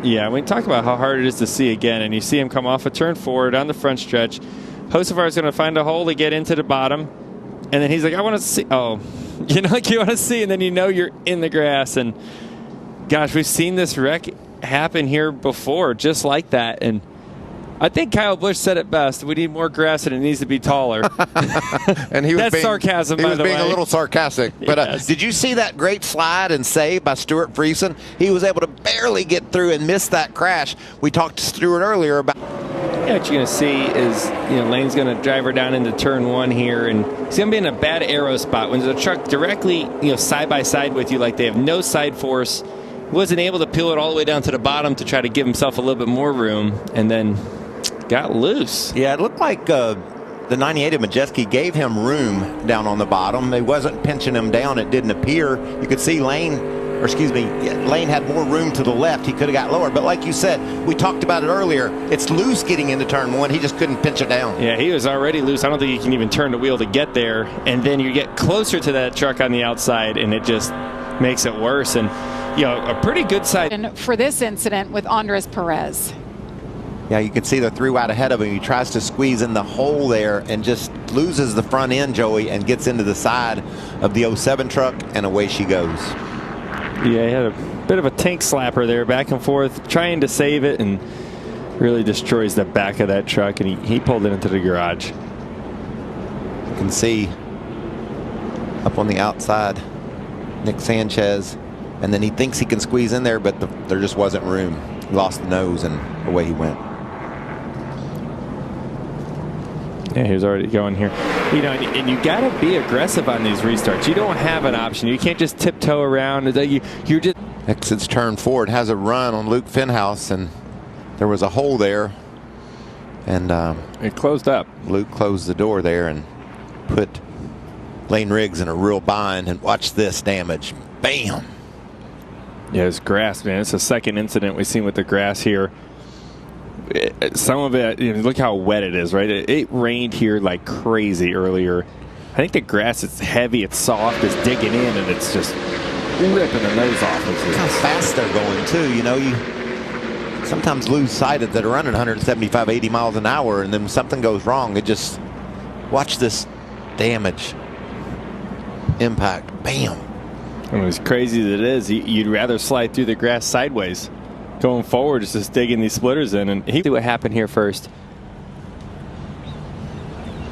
Yeah, we talk about how hard it is to see again, and you see him come off a turn forward on the front stretch. Hocevar is going to find a hole to get into the bottom, and then he's like, I want to see. Oh, you know, like you want to see, and then you know you're in the grass. And gosh, we've seen this wreck happen here before, just like that. And I think Kyle Busch said it best. We need more grass and it needs to be taller. And he was That's sarcasm, by the way. He was being a little sarcastic. But Yes. Did you see that great slide and save by Stuart Friesen? He was able to barely get through and miss that crash. We talked to Stuart earlier about. Yeah, what you're going to see is, Lane's going to drive her down into turn one here, and he's going to be in a bad aero spot. When there's a truck directly, side by side with you, like they have no side force, he wasn't able to peel it all the way down to the bottom to try to give himself a little bit more room, and then got loose. Yeah, it looked like the 98 of Majeski gave him room down on the bottom. It wasn't pinching him down. It didn't appear. You could see Lane had more room to the left. He could have got lower. But like you said, we talked about it earlier. It's loose getting into turn one. He just couldn't pinch it down. Yeah, he was already loose. I don't think he can even turn the wheel to get there. And then you get closer to that truck on the outside, and it just makes it worse. And, a pretty good side. For this incident with Andres Perez. Yeah, you can see the through out ahead of him. He tries to squeeze in the hole there and just loses the front end, Joey, and gets into the side of the 07 truck, and away she goes. Yeah, he had a bit of a tank slapper there, back and forth, trying to save it, and really destroys the back of that truck, and he pulled it into the garage. You can see up on the outside, Nick Sanchez, and then he thinks he can squeeze in there, but there just wasn't room. He lost the nose, and away he went. Yeah, he was already going here. And you got to be aggressive on these restarts. You don't have an option. You can't just tiptoe around. You're just exits turn forward, has a run on Luke Fenhouse, and there was a hole there, and it closed up. Luke closed the door there and put Lane Riggs in a real bind. And watch this damage. Bam. Yeah, it's grass, man. It's the second incident we've seen with the grass here. Some of it, look how wet it is, right? It rained here like crazy earlier. I think the grass is heavy, it's soft, it's digging in, and it's just ripping the nose off. Look how fast they're going, too. You sometimes lose sight of that are running 175, 80 miles an hour, and then something goes wrong. It just, watch this damage. Impact. Bam. And as crazy as it is, you'd rather slide through the grass sideways. Going forward is just digging these splitters in, and he see what happened here first.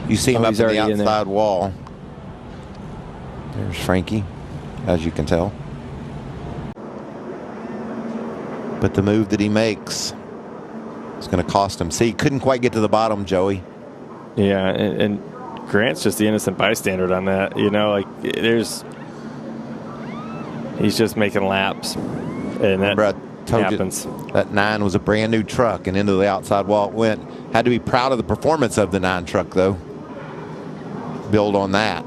You see him up in the outside wall. There's Frankie, as you can tell. But the move that he makes is going to cost him. See, he couldn't quite get to the bottom, Joey. Yeah, and Grant's just the innocent bystander on that. He's just making laps, and that happens. That 9 was a brand new truck, and into the outside wall it went. Had to be proud of the performance of the 9 truck, though. Build on that.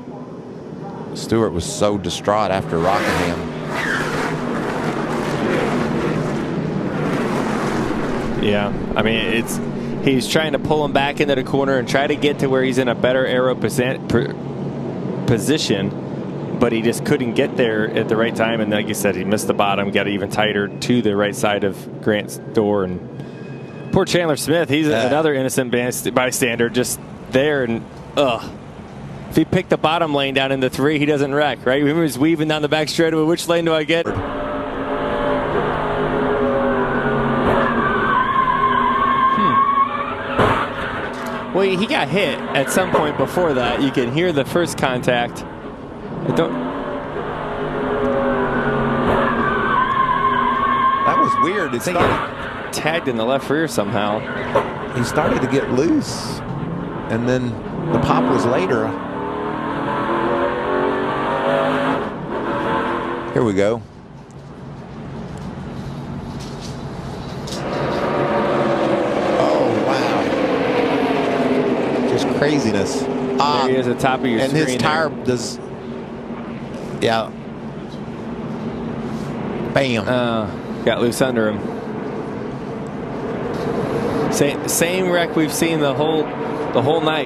Stewart was so distraught after Rockingham. Yeah, I mean, he's trying to pull him back into the corner and try to get to where he's in a better aero position, but he just couldn't get there at the right time. And like you said, he missed the bottom, got even tighter to the right side of Grant's door. And poor Chandler Smith, he's another innocent bystander just there. And if he picked the bottom lane down into 3, he doesn't wreck, right? Remember, he's weaving down the back straightaway. Which lane do I get? Well, he got hit at some point before that. You can hear the first contact. That was weird. I think it tagged in the left rear somehow. He started to get loose, and then the pop was later. Here we go. Oh, wow. Just craziness. There he is at the top of your screen. And his tire does, yeah. Bam. Got loose under him. Same wreck we've seen the whole night.